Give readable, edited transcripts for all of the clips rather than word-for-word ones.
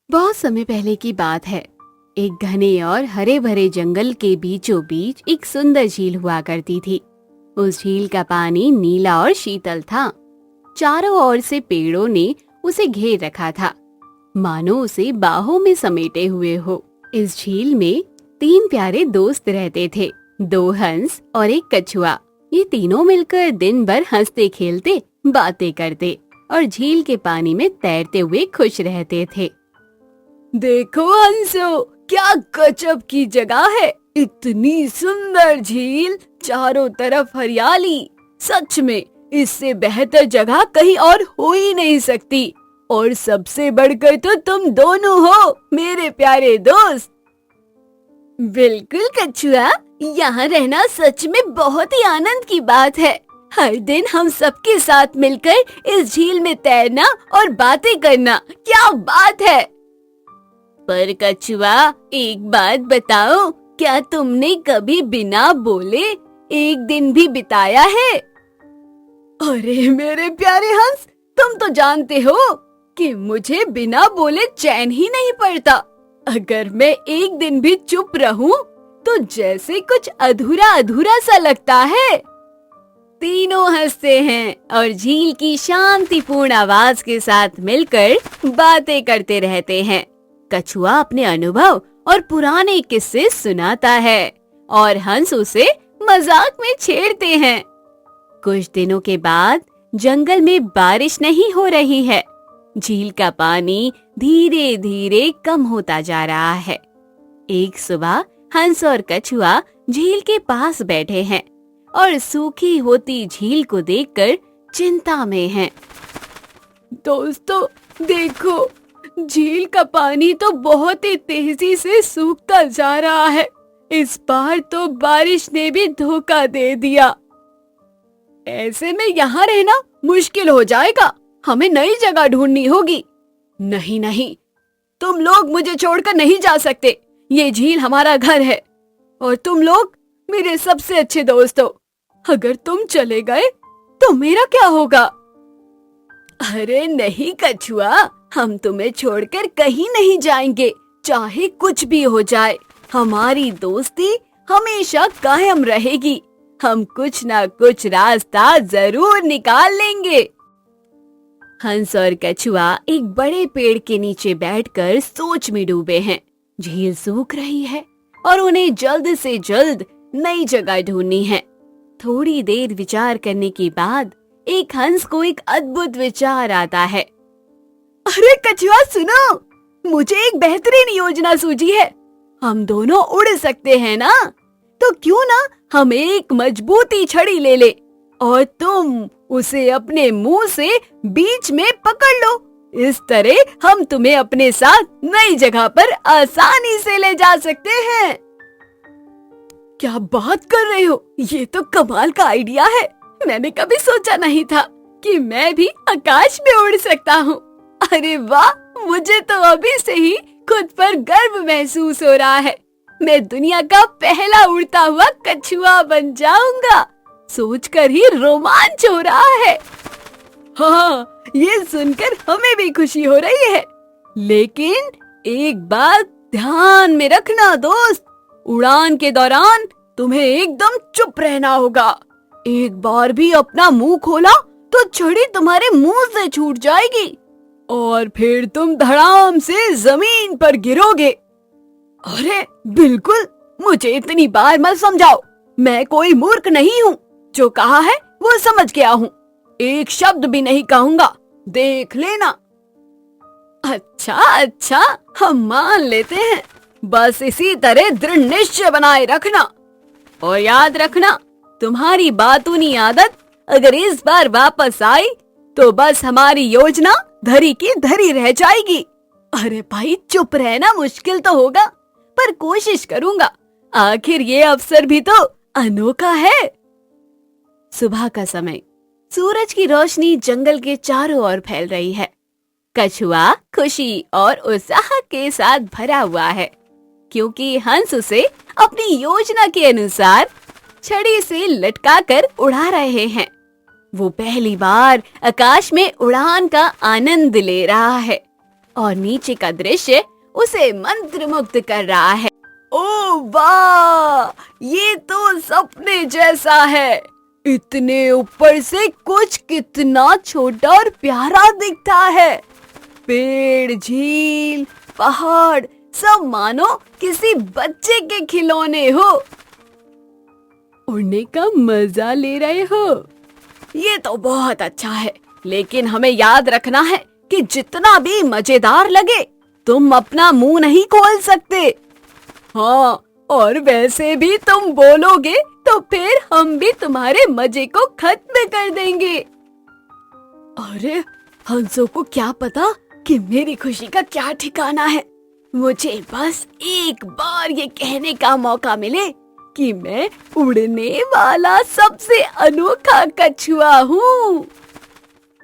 बहुत समय पहले की बात है। एक घने और हरे भरे जंगल के बीचों बीच एक सुंदर झील हुआ करती थी। उस झील का पानी नीला और शीतल था। चारों ओर से पेड़ों ने उसे घेर रखा था, मानो उसे बाहों में समेटे हुए हो। इस झील में तीन प्यारे दोस्त रहते थे, दो हंस और एक कछुआ। ये तीनों मिलकर दिन भर हंसते खेलते, बातें करते और झील के पानी में तैरते हुए खुश रहते थे। देखो हंसो, क्या गजब की जगह है। इतनी सुंदर झील, चारों तरफ हरियाली। सच में इससे बेहतर जगह कहीं और हो ही नहीं सकती। और सबसे बढ़कर तो तुम दोनों हो, मेरे प्यारे दोस्त। बिल्कुल कछुआ, यहाँ रहना सच में बहुत ही आनंद की बात है। हर दिन हम सबके साथ मिलकर इस झील में तैरना और बातें करना, क्या बात है। पर कछुआ, एक बात बताओ, क्या तुमने कभी बिना बोले एक दिन भी बिताया है? अरे मेरे प्यारे हंस, तुम तो जानते हो कि मुझे बिना बोले चैन ही नहीं पड़ता। अगर मैं एक दिन भी चुप रहूं तो जैसे कुछ अधूरा अधूरा सा लगता है। तीनों हंसते हैं और झील की शांतिपूर्ण आवाज के साथ मिलकर बातें करते रहते हैं। कछुआ अपने अनुभव और पुराने किस्से सुनाता है और हंस उसे मजाक में छेड़ते हैं। कुछ दिनों के बाद जंगल में बारिश नहीं हो रही है। झील का पानी धीरे धीरे कम होता जा रहा है। एक सुबह हंस और कछुआ झील के पास बैठे हैं और सूखी होती झील को देखकर चिंता में हैं। दोस्तों देखो, झील का पानी तो बहुत ही तेजी से सूखता जा रहा है। इस बार तो बारिश ने भी धोखा दे दिया। ऐसे में यहाँ रहना मुश्किल हो जाएगा। हमें नई जगह ढूंढनी होगी। नहीं नहीं, तुम लोग मुझे छोड़कर नहीं जा सकते। ये झील हमारा घर है और तुम लोग मेरे सबसे अच्छे दोस्त हो। अगर तुम चले गए तो मेरा क्या होगा? अरे नहीं कछुआ, हम तुम्हें छोड़कर कहीं नहीं जाएंगे, चाहे कुछ भी हो जाए। हमारी दोस्ती हमेशा कायम रहेगी। हम कुछ ना कुछ रास्ता जरूर निकाल लेंगे। हंस और कछुआ एक बड़े पेड़ के नीचे बैठकर सोच में डूबे हैं। झील सूख रही है और उन्हें जल्द से जल्द नई जगह ढूंढनी है। थोड़ी देर विचार करने के बाद एक हंस को एक अद्भुत विचार आता है। अरे कछुआ सुनो, मुझे एक बेहतरीन योजना सूझी है। हम दोनों उड़ सकते हैं ना, तो क्यों ना हम एक मजबूती छड़ी ले ले और तुम उसे अपने मुंह से बीच में पकड़ लो। इस तरह हम तुम्हें अपने साथ नई जगह पर आसानी से ले जा सकते हैं। क्या बात कर रहे हो, ये तो कमाल का आइडिया है। मैंने कभी सोचा नहीं था कि मैं भी आकाश में उड़ सकता हूँ। अरे वाह, मुझे तो अभी से ही खुद पर गर्व महसूस हो रहा है। मैं दुनिया का पहला उड़ता हुआ कछुआ बन जाऊंगा। सोचकर ही रोमांच हो रहा है। हाँ, ये सुनकर हमें भी खुशी हो रही है। लेकिन एक बात ध्यान में रखना दोस्त, उड़ान के दौरान तुम्हें एकदम चुप रहना होगा। एक बार भी अपना मुंह खोला तो छड़ी तुम्हारे मुंह से छूट जाएगी और फिर तुम धड़ाम से जमीन पर गिरोगे। अरे बिल्कुल, मुझे इतनी बार मत समझाओ। मैं कोई मूर्ख नहीं हूँ, जो कहा है वो समझ गया हूँ। एक शब्द भी नहीं कहूँगा, देख लेना। अच्छा, हम मान लेते हैं। बस इसी तरह दृढ़ निश्चय बनाए रखना और याद रखना, तुम्हारी बातूनी आदत अगर इस बार वापस आई तो बस हमारी योजना धरी की धरी रह जाएगी। अरे भाई, चुप रहना मुश्किल तो होगा, पर कोशिश करूंगा। आखिर ये अवसर भी तो अनोखा है। सुबह का समय, सूरज की रोशनी जंगल के चारों ओर फैल रही है। कछुआ खुशी और उत्साह के साथ भरा हुआ है, क्योंकि हंस उसे अपनी योजना के अनुसार छड़ी से लटकाकर उड़ा रहे हैं। वो पहली बार आकाश में उड़ान का आनंद ले रहा है और नीचे का दृश्य उसे मंत्रमुग्ध कर रहा है। ओ वाह, ये तो सपने जैसा है। इतने ऊपर से कुछ कितना छोटा और प्यारा दिखता है। पेड़, झील, पहाड़ सब मानो किसी बच्चे के खिलौने हो। उड़ने का मजा ले रहे हो। ये तो बहुत अच्छा है, लेकिन हमें याद रखना है कि जितना भी मजेदार लगे तुम अपना मुंह नहीं खोल सकते। हाँ, और वैसे भी तुम बोलोगे तो फिर हम भी तुम्हारे मजे को खत्म कर देंगे। अरे हंसों को क्या पता कि मेरी खुशी का क्या ठिकाना है। मुझे बस एक बार ये कहने का मौका मिले कि मैं उड़ने वाला सबसे अनोखा कछुआ हूँ।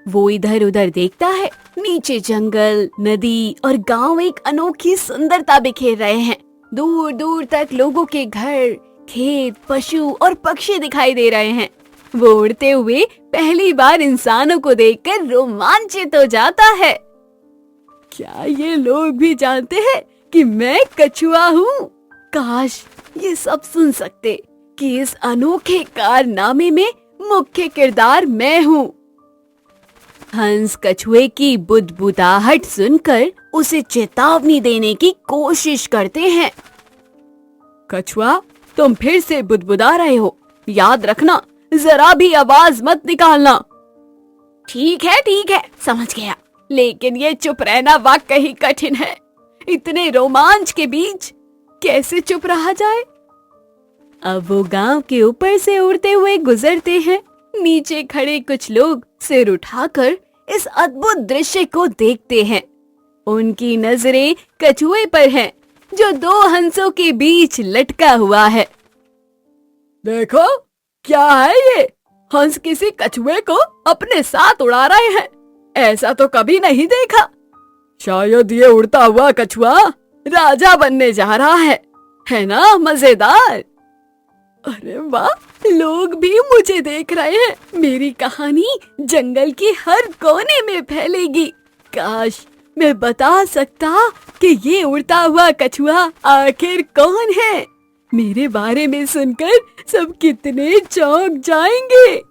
वो इधर उधर देखता है। नीचे जंगल, नदी और गांव एक अनोखी सुंदरता बिखेर रहे हैं। दूर दूर तक लोगों के घर, खेत, पशु और पक्षी दिखाई दे रहे हैं। वो उड़ते हुए पहली बार इंसानों को देखकर रोमांचित हो जाता है। क्या ये लोग भी जानते हैं कि मैं कछुआ हूँ? काश ये सब सुन सकते कि इस अनोखे कारनामे में मुख्य किरदार मैं हूँ। हंस कछुए की बुदबुदाहट सुनकर उसे चेतावनी देने की कोशिश करते हैं। कछुआ, तुम फिर से बुदबुदा रहे हो। याद रखना, जरा भी आवाज मत निकालना। ठीक है, समझ गया। लेकिन ये चुप रहना वाकई कठिन है। इतने रोमांच के बीच कैसे चुप रहा जाए? अब वो गांव के ऊपर से उड़ते हुए गुजरते हैं। नीचे खड़े कुछ लोग सिर उठाकर इस अद्भुत दृश्य को देखते हैं। उनकी नजरें कछुए पर हैं, जो दो हंसों के बीच लटका हुआ है। देखो, क्या है ये? हंस किसी कछुए को अपने साथ उड़ा रहे हैं। ऐसा तो कभी नहीं देखा। शायद ये उड़ता हुआ कछुआ राजा बनने जा रहा है ना? मजेदार। अरे वाह, लोग भी मुझे देख रहे हैं। मेरी कहानी जंगल के हर कोने में फैलेगी। काश मैं बता सकता कि ये उड़ता हुआ कछुआ आखिर कौन है। मेरे बारे में सुनकर सब कितने चौंक जाएंगे।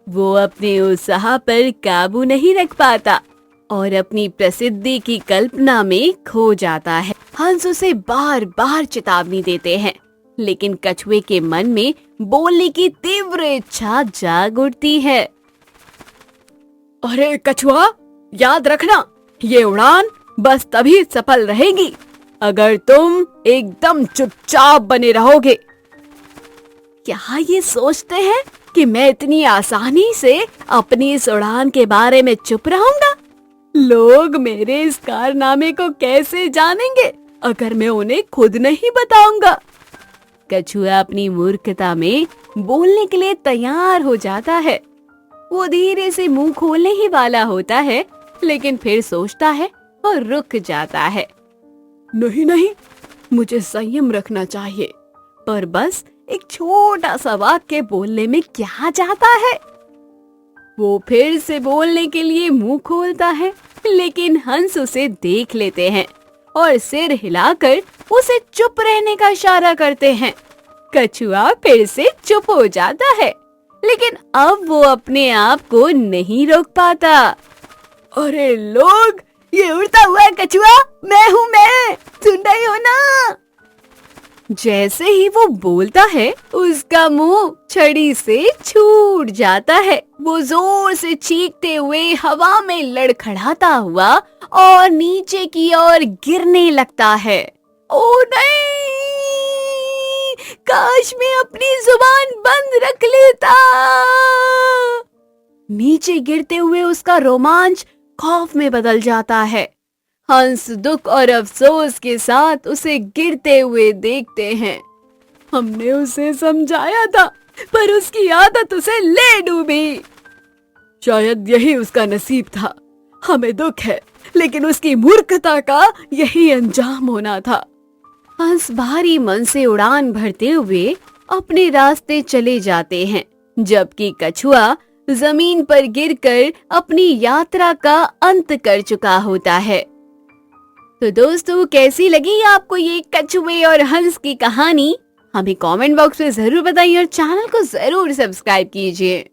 वो अपने उत्साह पर काबू नहीं रख पाता और अपनी प्रसिद्धि की कल्पना में खो जाता है। हंस उसे बार बार चेतावनी देते हैं, लेकिन कछुए के मन में बोलने की तीव्र इच्छा जाग उठती है। अरे कछुआ, याद रखना, ये उड़ान बस तभी सफल रहेगी अगर तुम एकदम चुपचाप बने रहोगे। क्या ये सोचते हैं कि मैं इतनी आसानी से अपनी इस उड़ान के बारे में चुप रहूंगा? लोग मेरे इस कारनामे को कैसे जानेंगे अगर मैं उन्हें खुद नहीं बताऊंगा? कछुआ अपनी मूर्खता में बोलने के लिए तैयार हो जाता है। वो धीरे से मुंह खोलने ही वाला होता है, लेकिन फिर सोचता है और रुक जाता है। नहीं, मुझे संयम रखना चाहिए। पर बस एक छोटा सा वाक्य बोलने में क्या जाता है? वो फिर से बोलने के लिए मुंह खोलता है, लेकिन हंस उसे देख लेते हैं और सिर हिलाकर उसे चुप रहने का इशारा करते हैं। कछुआ फिर से चुप हो जाता है, लेकिन अब वो अपने आप को नहीं रोक पाता। अरे लोग, ये उड़ता हुआ कछुआ मैं हूँ, मैं। सुन रहे हो ना? जैसे ही वो बोलता है, उसका मुंह छड़ी से छूट जाता है। वो जोर से चीखते हुए हवा में लड़खड़ाता हुआ और नीचे की ओर गिरने लगता है। ओ नहीं! काश मैं अपनी जुबान बंद रख लेता। नीचे गिरते हुए उसका रोमांच खौफ में बदल जाता है। हंस दुख और अफसोस के साथ उसे गिरते हुए देखते हैं। हमने उसे समझाया था, पर उसकी आदत उसे ले डूबी। शायद यही उसका नसीब था। हमें दुख है, लेकिन उसकी मूर्खता का यही अंजाम होना था। हंस भारी मन से उड़ान भरते हुए अपने रास्ते चले जाते हैं, जबकि कछुआ जमीन पर गिरकर अपनी यात्रा का अंत कर चुका होता है। तो दोस्तों, कैसी लगी आपको ये कछुए और हंस की कहानी? हमें कमेंट बॉक्स में जरूर बताइए और चैनल को जरूर सब्सक्राइब कीजिए।